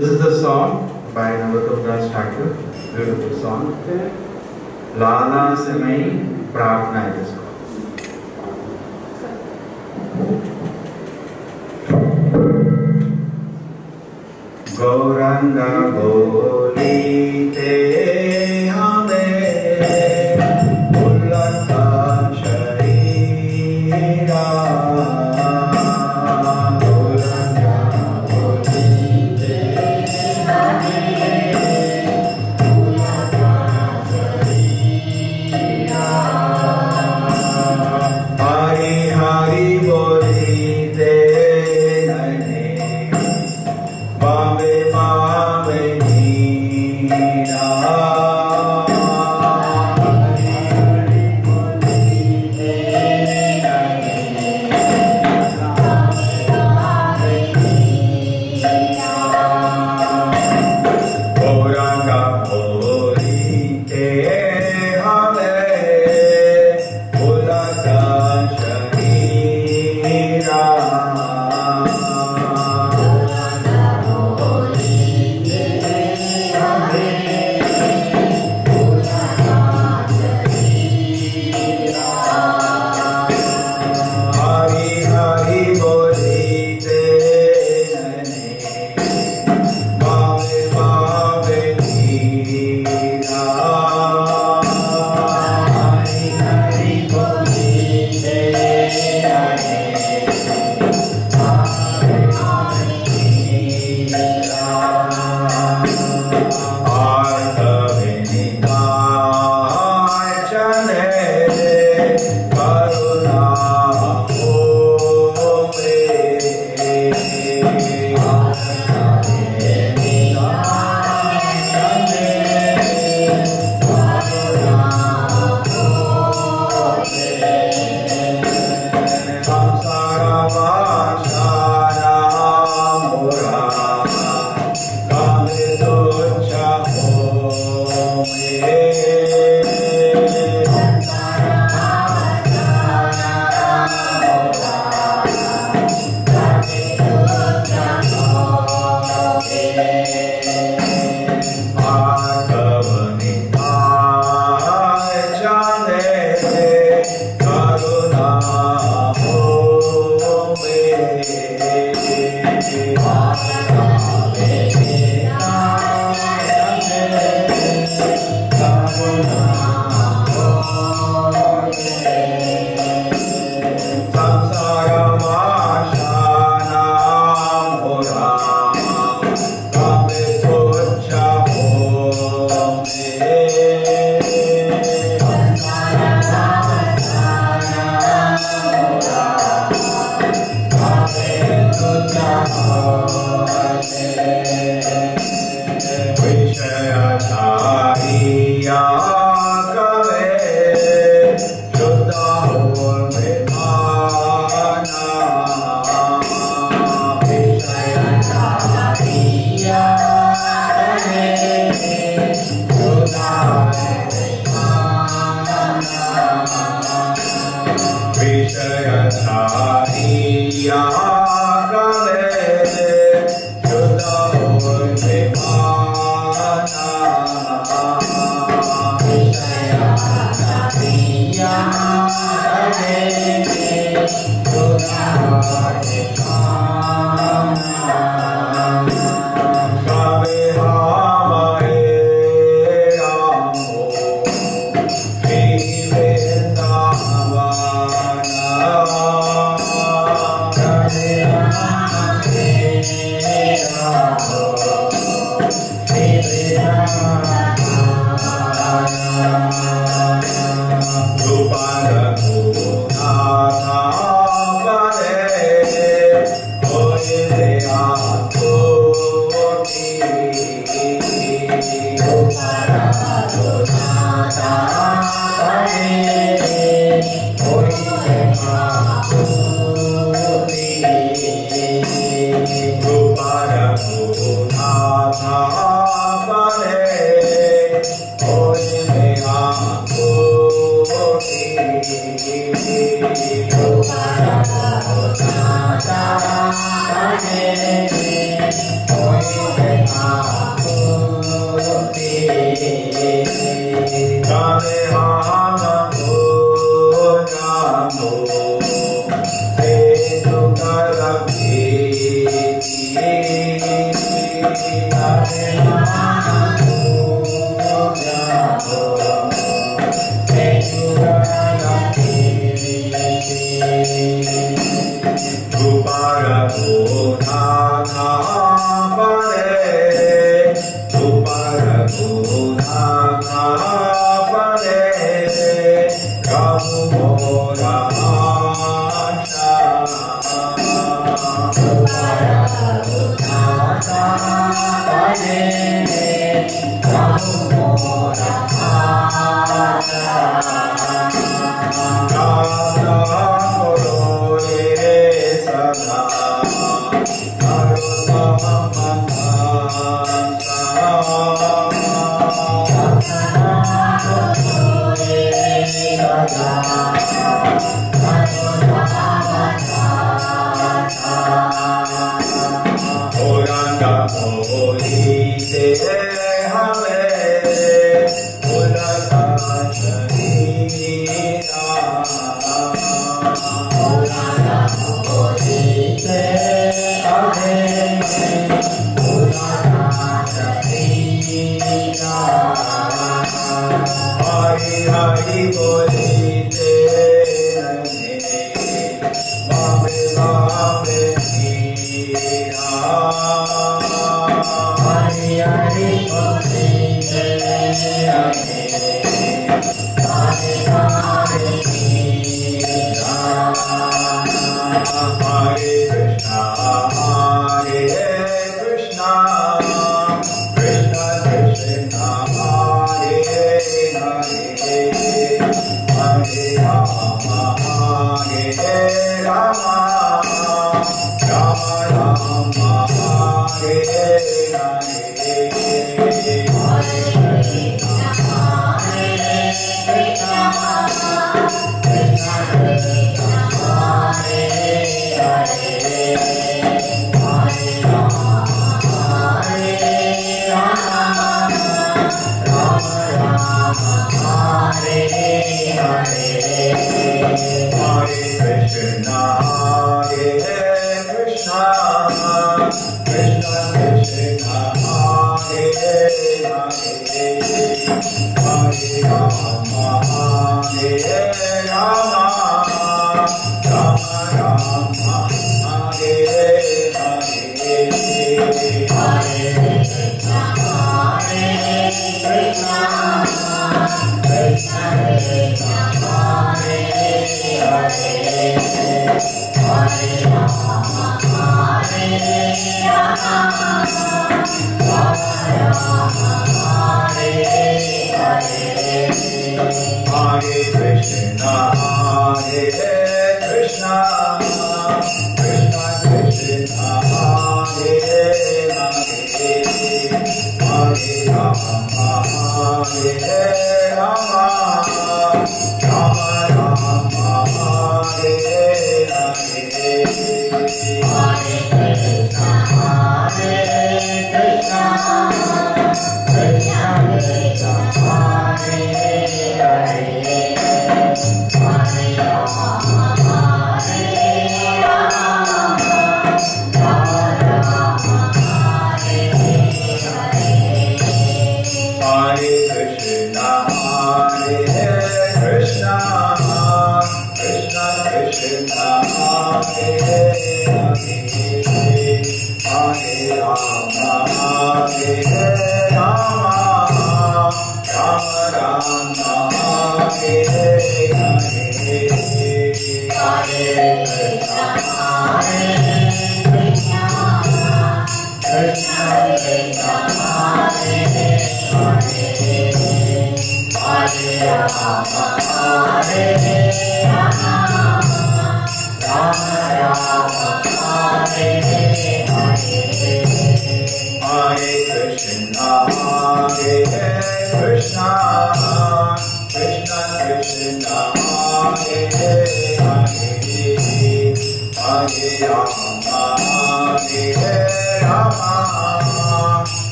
This is the song by Navadurga Thakur, beautiful song. Lala Samai Prarthana it is called. Gauranga Bolite Habe pulaka-çaréra.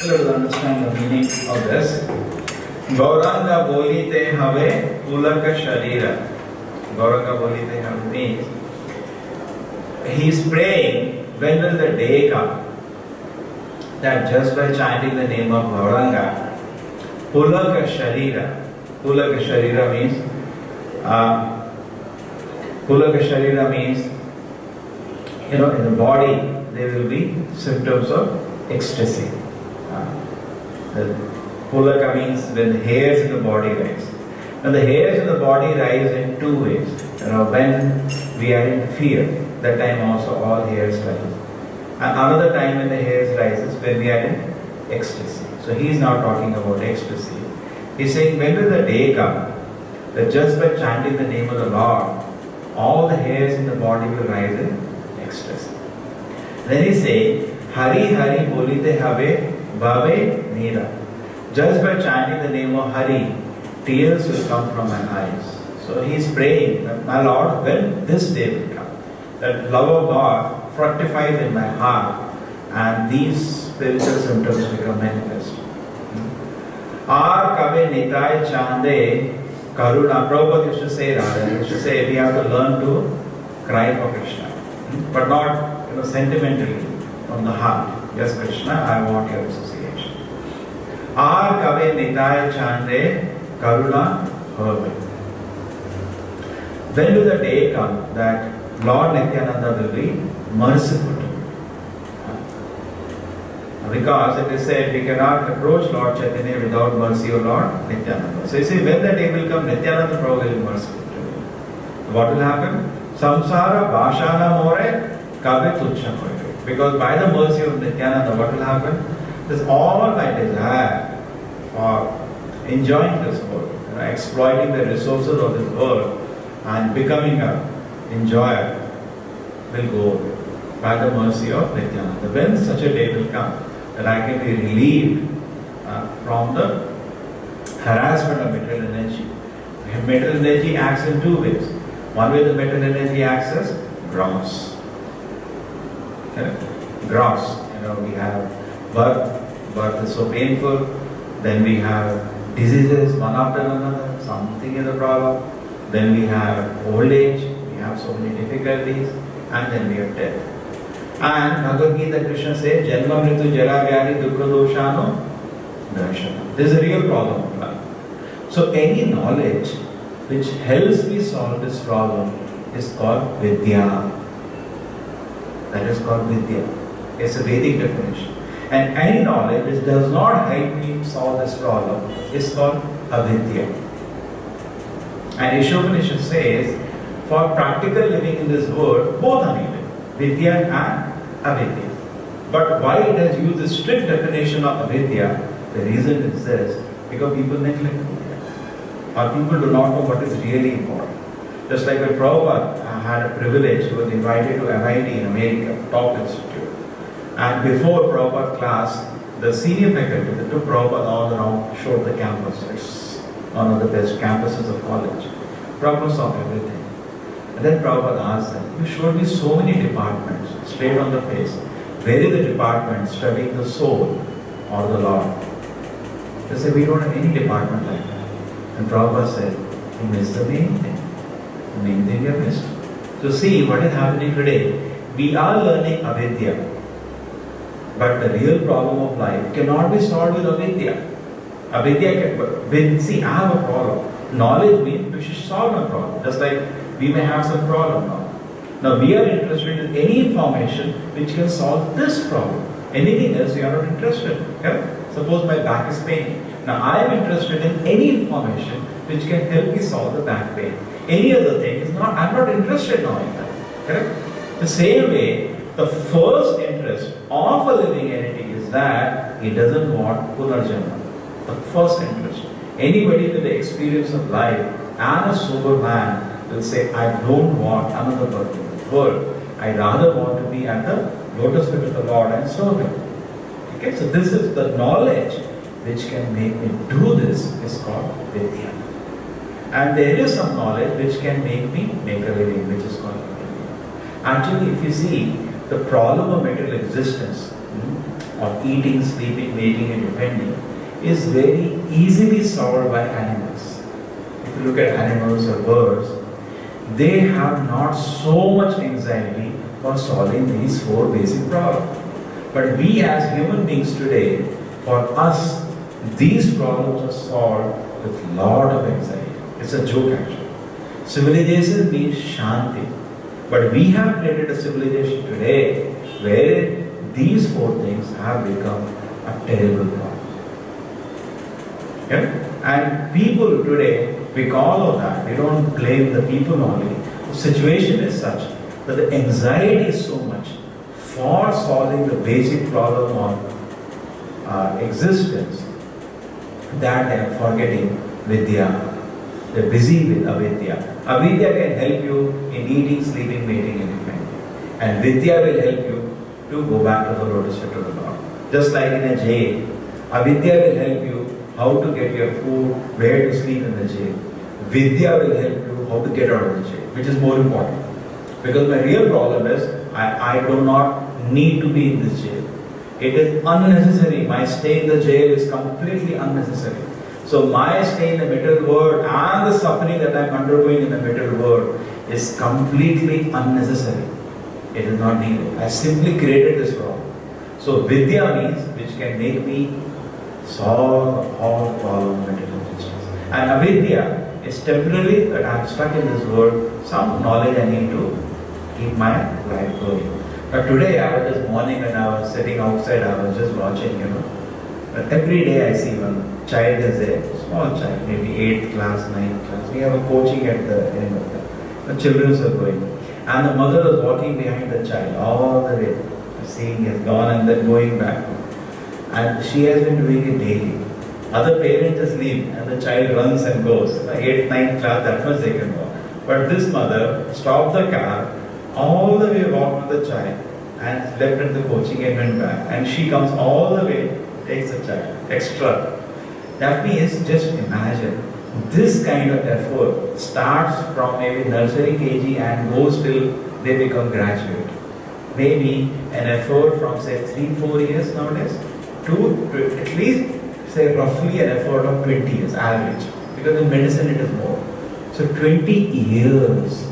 Let us understand the meaning of this. Gauranga Bolite Habe pulaka-çaréra. Gauranga Bolite Habe means he is praying when will the day come that just by chanting the name of Gauranga, pulaka-çaréra. Pulaka-çaréra means in the body there will be symptoms of ecstasy. The pulaka means when the hairs in the body rise. Now the hairs in the body rise in two ways. When we are in fear, that time also all hairs rise. And another time when the hairs rises when we are in ecstasy. So he is now talking about ecstasy. He is saying when will the day come that just by chanting the name of the Lord, all the hairs in the body will rise in ecstasy. Then he says, Hari Hari Bolite Habe Bhave néra. Just by chanting the name of Hari, tears will come from my eyes. So he is praying that my Lord, when this day will come, that love of God fructifies in my heart and these spiritual symptoms become manifest. Kabe nitäi-cänder karuna. Prabhupada used to say that. He used to say we have to learn to cry for Krishna, but not sentimentally from the heart. Yes, Krishna, I want your association. Kabe nitäi-cänder karuna hoibe. When will the day come that Lord Nityänanda will be merciful to me? Because it is said we cannot approach Lord Chaitanya without mercy of Lord Nityänanda. So you see, when the day will come, Nityananda Prabhu will be merciful to me. What will happen? Saàsära-bäsanä mora kabe tuccha hoibe. Because by the mercy of Nityananda, what will happen? This all my desire for enjoying this world, exploiting the resources of this world and becoming an enjoyer will go by the mercy of Nityananda. When such a day will come that I can be relieved from the harassment of material energy. Material energy acts in two ways. One way the material energy acts as gross. Gross. We have birth is so painful. Then we have diseases one after another. Something is a problem. Then we have old age. We have so many difficulties. And then we have death. And Bhagavad Gita, Krishna says, Janma mritu jara vyadi dukkha doshano darshana. This is a real problem of life. So any knowledge which helps me solve this problem is called vidya. That is called vidya. It's a Vedic definition. And any knowledge which does not help me solve this problem is called avidya. And Ishopanishad says, for practical living in this world, both are needed, vidya and avidya. But why it has used this strict definition of avidya, the reason is this, because people neglect vidya. Or people do not know what is really important. Just like when Prabhupada had a privilege, he was invited to MIT in America, top institute. And before Prabhupada class, the senior faculty that took Prabhupada all around showed the campus. It's one of the best campuses of college. Prabhupada saw everything. And then Prabhupada asked them, you showed me so many departments, straight on the face. Where is the department studying the soul or the Lord? They said, we don't have any department like that. And Prabhupada said, you missed the main thing. The main thing you have missed. So see what is happening today. We are learning avidya. But the real problem of life cannot be solved with avidya. See, I have a problem. Knowledge means we should solve a problem. Just like we may have some problem now. Now we are interested in any information which can solve this problem. Anything else we are not interested in. Yeah? Suppose my back is paining. Now I am interested in any information which can help me solve the back pain. Any other thing is not, I am not interested now in that. Correct? The same way, the first interest of a living entity is that he doesn't want punarjanma. The first interest. Anybody with the experience of life and a sober man will say, I don't want another birth in this world. I rather want to be at the lotus feet of the Lord and serve Him. Okay, so this is the knowledge which can make me do this is called vidya. And there is some knowledge which can make me make a living, which is called vidya. Actually, if you see the problem of material existence, of eating, sleeping, mating and depending, is very easily solved by animals. If you look at animals or birds, they have not so much anxiety for solving these four basic problems. But we as human beings today, for us, these problems are solved with a lot of anxiety. It's a joke actually. Civilization means shanti. But we have created a civilization today where these four things have become a terrible problem. Okay? And people today, because of that, we don't blame the people only. The situation is such that the anxiety is so much for solving the basic problem of existence that they are forgetting vidya. They are busy with avidya. Avidya can help you in eating, sleeping, mating and depending. And vidya will help you to go back to the lotus feet of the Lord. Just like in a jail, avidya will help you how to get your food, where to sleep in the jail. Vidya will help you how to get out of the jail, which is more important. Because my real problem is, I do not need to be in this jail. It is unnecessary. My stay in the jail is completely unnecessary. So my stay in the material world and the suffering that I am undergoing in the material world is completely unnecessary. It is not needed. I simply created this problem. So vidya means which can make me solve all problems of material existence. And avidya is temporary that I am stuck in this world. Some knowledge I need to keep my life going. But today I was this morning when I was sitting outside, I was just watching, every day I see one child is there, small child, maybe 8th class, 9th class. We have a coaching at the end of that. The children are going. And the mother was walking behind the child all the way. Seeing he has gone and then going back. And she has been doing it daily. Other parents just leave and the child runs and goes. 8th, 9th class, that much they can go. But this mother stopped the car, all the way walked with the child and left at the coaching and went back. And she comes all the way, takes the child, extra. That means, just imagine, this kind of effort starts from maybe nursery KG and goes till they become graduate. Maybe an effort from say 3-4 years nowadays to at least say roughly an effort of 20 years average. Because in medicine it is more. So 20 years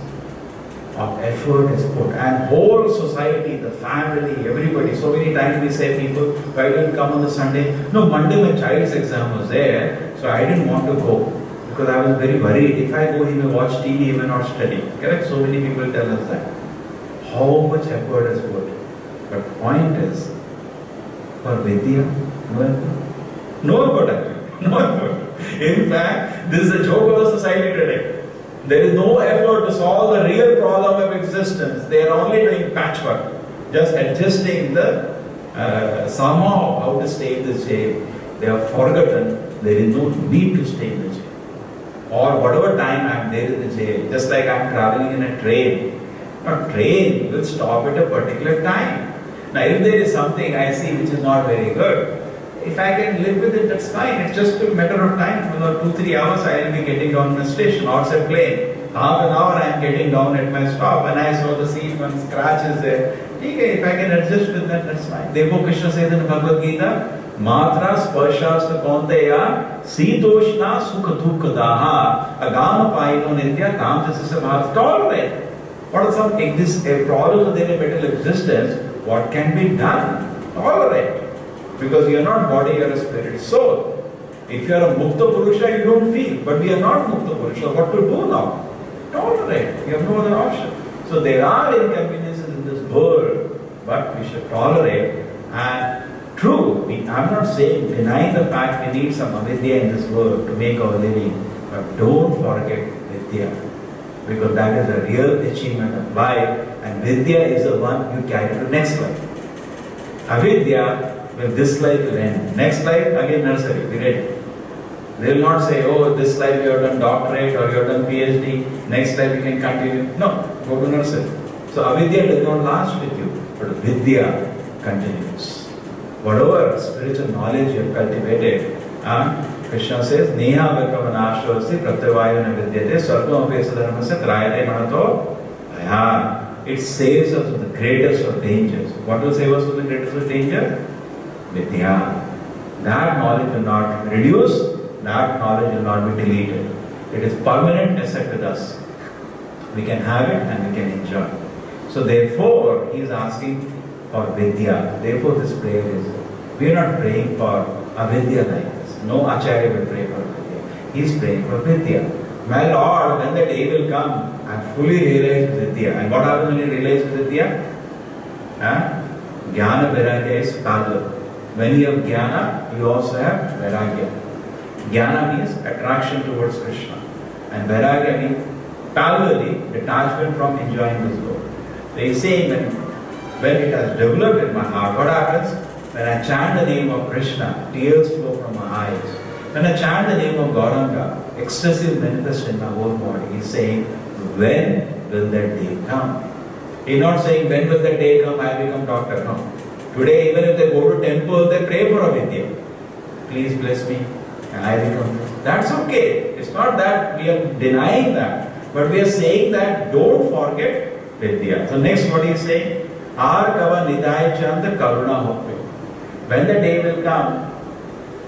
of effort is put, and whole society, the family, everybody. So many times we say people, why don't you come on the Sunday? No, Monday my child's exam was there, so I didn't want to go because I was very worried. If I go, he may watch TV, he may not study. Correct? So many people tell us that. How much effort is put? But point is, for Vidya, no effort. No effort actually. No effort. In fact, this is a joke of the society today. There is no effort to solve the real problem of existence. They are only doing patchwork, just adjusting the somehow how to stay in the jail. They have forgotten there is no need to stay in the jail. Or whatever time I am there in the jail, just like I am traveling in a train. A train will stop at a particular time. Now if there is something I see which is not very good, if I can live with it, that's fine. It's just a matter of time. 2-3 hours I will be getting down in the station or say plane. Half an hour I am getting down at my stop and I saw the seat, one scratch is there. Okay, if I can adjust with that, that's fine. Therefore Krishna says in Bhagavad Gita, Matra sparshasta kaunteya sitoshna sukha dukkha daha agama paino nitya kam jasya bharat. Tolerate. What are some problems of their material existence? What can be done? Tolerate. Because you are not body, you are a spirit soul. If you are a Mukta Purusha, you don't feel. But we are not Mukta Purusha. What to do now? Tolerate. You have no other option. So there are inconveniences in this world, but we should tolerate. And true, I'm not saying, denying the fact we need some avidya in this world to make our living. But don't forget vidya. Because that is a real achievement of life. And vidya is the one you carry to next life. Avidya, well, this life will end. Next life, again nursery, be ready. They will not say, oh, this life you have done doctorate or you have done PhD, next life you can continue. No, go to nursery. So avidya does not last with you, but vidya continues. Whatever spiritual knowledge you have cultivated, Krishna says, Neha Vikramanaashvasti Pratyavayana Vidyate Sarvam Apesa Dharmasya Trayate Mahato Bhaya. It saves us from the greatest of dangers. What will save us from the greatest of danger? Vidya. That knowledge will not reduce, that knowledge will not be deleted. It is permanent asset with us. We can have it and we can enjoy. So therefore, he is asking for Vidya. Therefore this prayer is, we are not praying for avidya like this. No Acharya will pray for Vidya. He is praying for Vidya. My Lord, when the day will come, I fully realize Vidya. And what happens when you realize Vidya? Jnana Vairagya is parallel. When you have Jnana, you also have Vairagya. Jnana means attraction towards Krishna. And Vairagya means parallelly detachment from enjoying this world. So he is saying that when it has developed in my heart, what happens? When I chant the name of Krishna, tears flow from my eyes. When I chant the name of Gauranga, ecstasy will manifest in my whole body. He is saying, when will that day come? He is not saying, when will that day come, I become doctor. No. Today, even if they go to temple, they pray for avidya. Please bless me, and I become. That's okay. It's not that we are denying that. But we are saying that don't forget vidya. So next what he is saying? Hare nitäi-cänder karuna hoibe. When the day will come,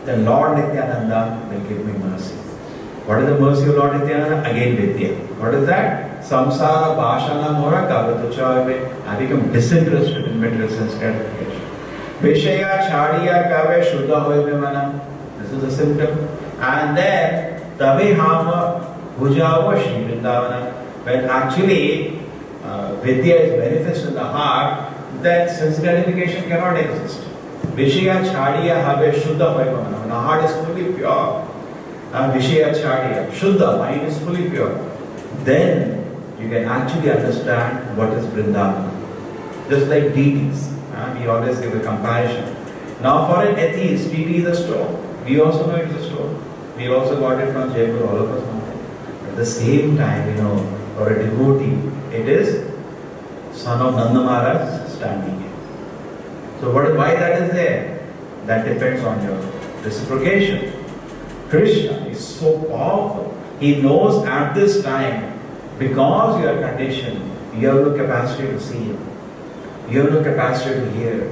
the Lord Nityänanda will give me mercy. What is the mercy of Lord Nityänanda? Again vidya. What is that? Saàsära-bäsanä mora, kabe tuccha. I become disinterested in material sense gratification. Viñaya, chäriyä, kabe, çuddha, hoibe. This is the symptom. And then tabe häma, bhujava, Våndävana. When actually vidya is manifest in the heart, then sense gratification cannot exist. Viñaya, chäriyä, habe, çuddha, hoibe. When the heart is fully pure, viñaya, chäriyä, çuddha, mind is fully pure, then you can actually understand what is Vrindavan. Just like deities, we always give a comparison. Now for an atheist, deity is a stone. We also know it is a stone. We also got it from Jaipur, all of us know it. At the same time, for a devotee, it is son of Nanda Maharaj standing here. So why that is there? That depends on your reciprocation. Krishna is so powerful. He knows at this time, because you are conditioned, you have no capacity to see Him. You have no capacity to hear.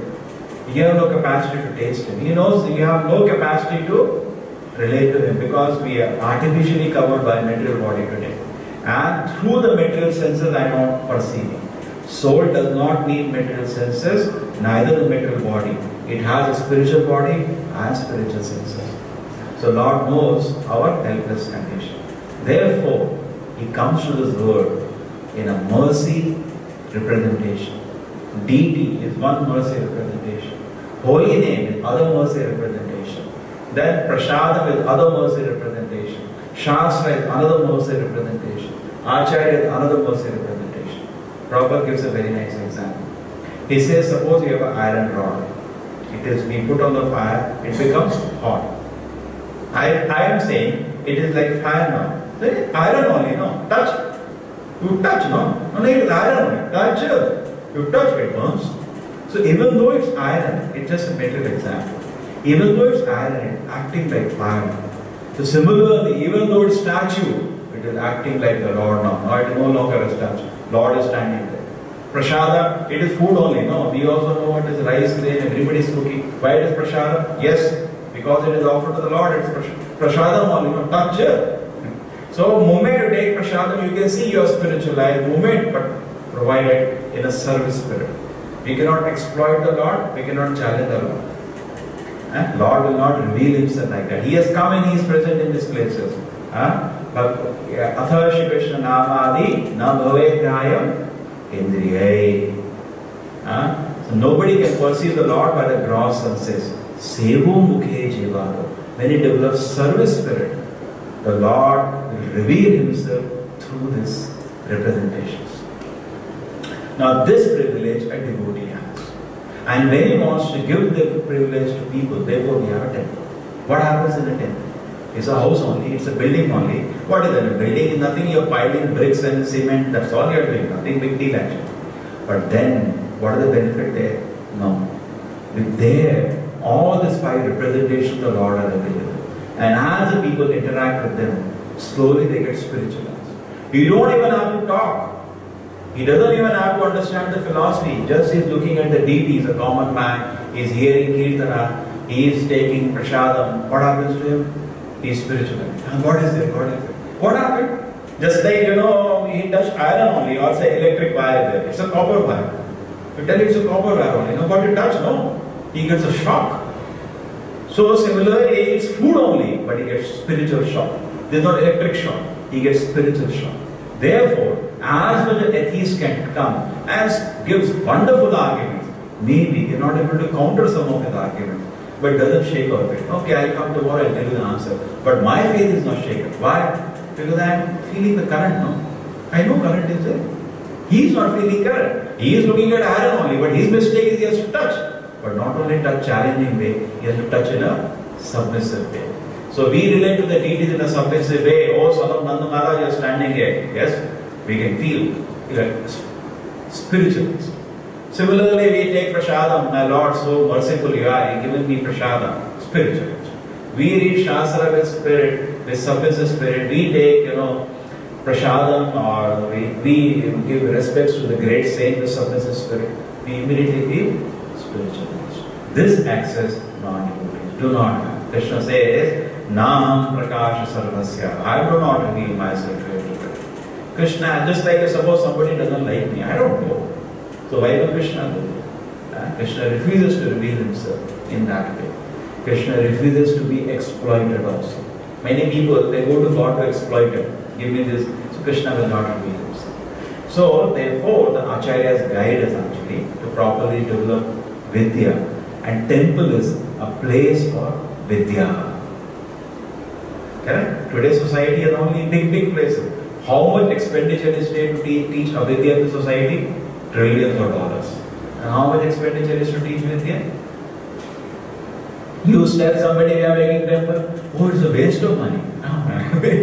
You have no capacity to taste Him. He knows you have no capacity to relate to Him because we are artificially covered by material body today. And through the material senses I am not perceiving. Soul does not need material senses, neither the material body. It has a spiritual body and spiritual senses. So Lord knows our helpless condition. Therefore, He comes to this world in a mercy representation. Deity is one mercy representation. Holy name is other mercy representation. Then Prasadam is other mercy representation. Shastra is another mercy representation. Acharya is another mercy representation. Prabhupada gives a very nice example. He says, suppose you have an iron rod. It is being put on the fire, it becomes hot. I am saying it is like fire now. Iron only, no? Touch. You touch, no? No, it is iron only. Touch. You touch, it burns. So even though it's iron, it's just a material example. Even though it's iron, it's acting like fire. So similarly, even though it's statue, it is acting like the Lord now. Now it is no longer a statue. Lord is standing there. Prasada, it is food only, no? We also know what is rice grain, everybody is cooking. Why it is prasada? Yes, because it is offered to the Lord, it is prasada only, no? Touch. So, moment you take prasadam, you can see your spiritual life, moment, but provided in a service spirit. We cannot exploit the Lord, we cannot challenge the Lord. Lord will not reveal himself like that. He has come and he is present in these places. But Atha Shri Krishna Namadi na bhavedhyayam indriyai. So nobody can perceive the Lord by the gross senses. Sevo mukhe jivaro. When he develops service spirit, the Lord will reveal himself through these representations. Now this privilege a devotee has. And when he wants to give the privilege to people, therefore we have a temple. What happens in a temple? It's a house only, it's a building only. What is that? A building is nothing, you're piling bricks and cement, that's all you're doing, nothing big deal actually. But then, what is the benefit there? No. There, all these 5 representations of the Lord are available. And as the people interact with them, slowly they get spiritualized. You don't even have to talk. He doesn't even have to understand the philosophy. Just he's looking at the deities, a common man, he's hearing kirtana, he is taking prasadam. What happens to him? He's spiritualized. And what is there? What is there? What happened? Just like, he touched iron only, or say electric wire there. It's a copper wire. You tell him it's a copper wire only. What you touch? No. He gets a shock. So similarly, it's food only, but he gets spiritual shock. There's not electric shock. He gets spiritual shock. Therefore, as much as atheist can come, as gives wonderful arguments, maybe you're not able to counter some of his arguments, but doesn't shake our faith. Okay, I'll come tomorrow, I'll tell you the answer. But my faith is not shaken. Why? Because I'm feeling the current, no? I know current is there. He's not feeling current. He is looking at iron only, but his mistake is he has to touch. But not only touch challenging way, he has to touch in a submissive way. So we relate to the deities in a submissive way. Oh, son of Nanda Maharaj, you're standing here. Yes, we can feel spiritualism. Similarly, we take prasadam. My Lord, so merciful you are, you given me prasadam. Spiritualism. We read Shastra with spirit, with submissive spirit. We take, prasadam, or we give respects to the great saint with submissive spirit. We immediately feel spiritualized. This access non-devotees do not have. Krishna says, Naham prakasha sarvasya. I do not reveal myself to everybody. Krishna, just like suppose somebody doesn't like me, I don't know. So why will Krishna do it? Krishna refuses to reveal himself in that way. Krishna refuses to be exploited also. Many people, they go to God to exploit him. Give me this. So Krishna will not reveal himself. So therefore, the acharyas guide us actually to properly develop vidya. And temple is a place for vidya. Correct? Today's society has only big places. How much expenditure is there to teach avidya in the society? Trillions of dollars. And how much expenditure is to teach vidya? You tell somebody we are making temple, oh, it's a waste of money.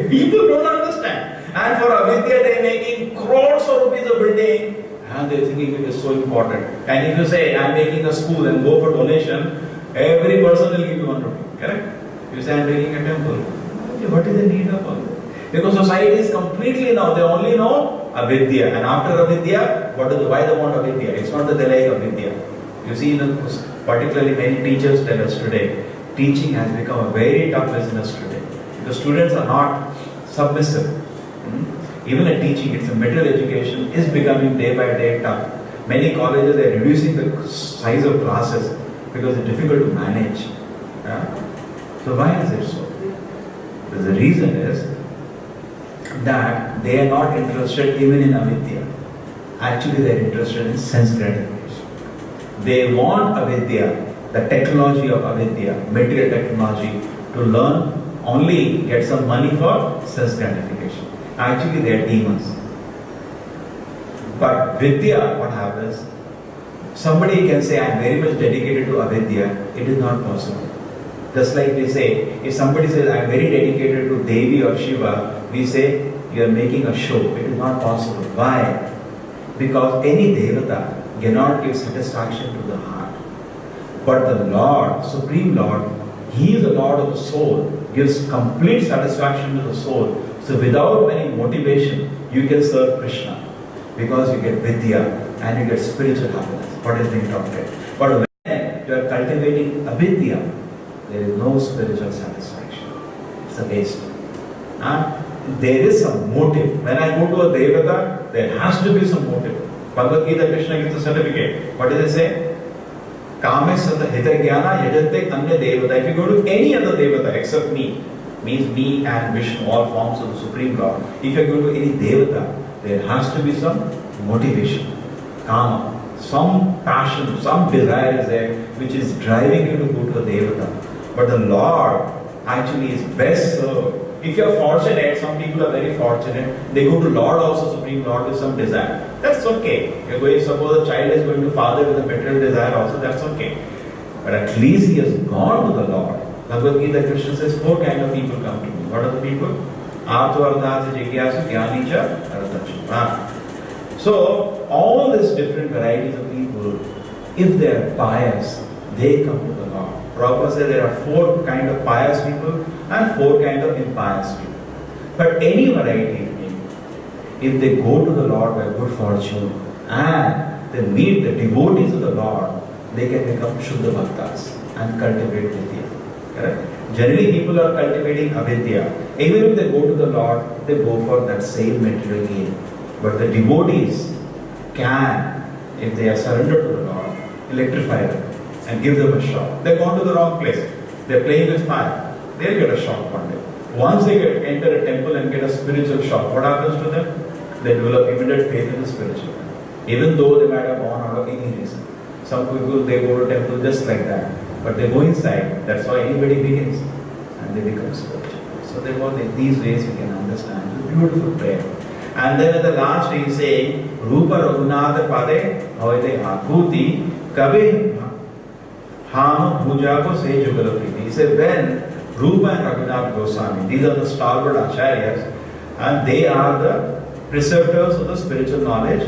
People don't understand. And for avidya they are making crores of rupees of building, and they are thinking it is so important. And if you say, I am making a school and go for donation, every person will give you 1 rupee. Correct? You say, I am making a temple. What is the need of all this? Because society is completely now, they only know avidya. And after avidya, why they want avidya? It's not that they like avidya. You see, particularly many teachers tell us today, teaching has become a very tough business today. Because students are not submissive. Even a teaching, it's a material education, is becoming day by day tough. Many colleges are reducing the size of classes because it's difficult to manage. So why is it so? Because the reason is that they are not interested even in avidya. Actually, they are interested in sense gratification. They want avidya, the technology of avidya, material technology, to learn, only get some money for sense gratification. Actually, they are demons. But vidya, what happens? Somebody can say, I am very much dedicated to avidya. It is not possible. Just like we say, if somebody says, I am very dedicated to Devi or Shiva, we say, you are making a show. It is not possible. Why? Because any devata cannot give satisfaction to the heart. But the Lord, Supreme Lord, He is the Lord of the soul, gives complete satisfaction to the soul. So without any motivation, you can serve Krishna. Because you get vidya and you get spiritual happiness. What is being talked about? But when you are cultivating avidya, there is no spiritual satisfaction. It's a waste. There is some motive. When I go to a devata, there has to be some motive. Bhagavad Gita, Krishna gives a certificate. What does it say? Kamesata hitagyana yajate anya devata. If you go to any other devata except me, means me and Vishnu, all forms of the Supreme Lord. If you go to any devata, there has to be some motivation, kama, some passion, some desire is there which is driving you to go to a devata. But the Lord actually is best served. If you are fortunate, some people are very fortunate, they go to Lord also, Supreme Lord, with some desire. That's okay. You're going, suppose a child is going to father with a material desire also, that's okay. But at least he has gone to the Lord. Bhagavad Gita, Krishna says, 4 kinds of people come to me. What are the people? Artha Ardhatha Jigyasu Jnanicha Arthacha. So, all these different varieties of people, if they are pious, they come to the Lord. Prabhupada says there are 4 kinds of pious people and 4 kinds of impious people. But any variety of people, if they go to the Lord by good fortune and they meet the devotees of the Lord, they can become Shuddha Bhaktas and cultivate Vidya. Correct? Generally people are cultivating avidya. Even if they go to the Lord, they go for that same material gain. But the devotees can, if they are surrendered to the Lord, electrify them and give them a shock. They've gone to the wrong place. They're playing with fire. They'll get a shock one day. Once they enter a temple and get a spiritual shock, what happens to them? They develop immediate faith in the spiritual. Even though they might have gone out of any reason. Some people, they go to temple just like that. But they go inside. That's how anybody begins. And they become spiritual. So therefore, in these ways you can understand. It's a beautiful prayer. And then at the last he is saying, Rupa Raghunatha Pade Hoide Akuti Kabe Ham Bhujako Se Jugalapiti. He said, when Rupa and Raghunath Goswami, these are the stalwart acharyas, and they are the preceptors of the spiritual knowledge,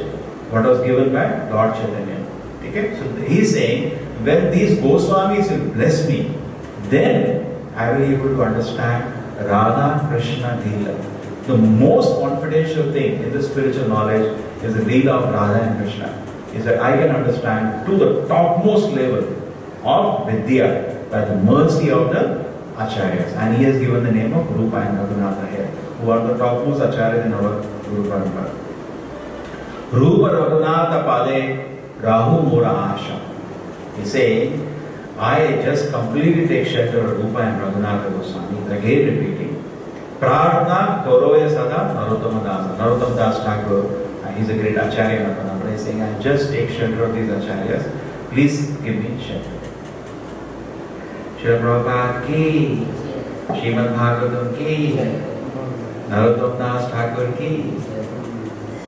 what was given by Lord Chaitanya. Okay? So he is saying, when these Goswamis will bless me, then I will be able to understand Rädha and Krishna Leela. The most confidential thing in the spiritual knowledge is the Leela of Rädha and Krishna. Is that I can understand to the topmost level of Vidya by the mercy of the Acharyas. And he has given the name of Rupa and Raghunatha here, who are the topmost Acharyas in our Guru Parampara. Rupa Raghunatha Pade Rahu Mora Asha. He saying, I just completely take shelter of Rupa and Raghunatha Goswami, again repeating. Prarthana koruëä sada Narottama Dasa. Narottama Das Thakur, he's a great Acharya in our Parampara. He's saying, I just take shelter of these Acharyas. Please give me shelter. Srila Prabhupada ki, Srimad Bhagavatam ki, Narottama Das Thakur ki.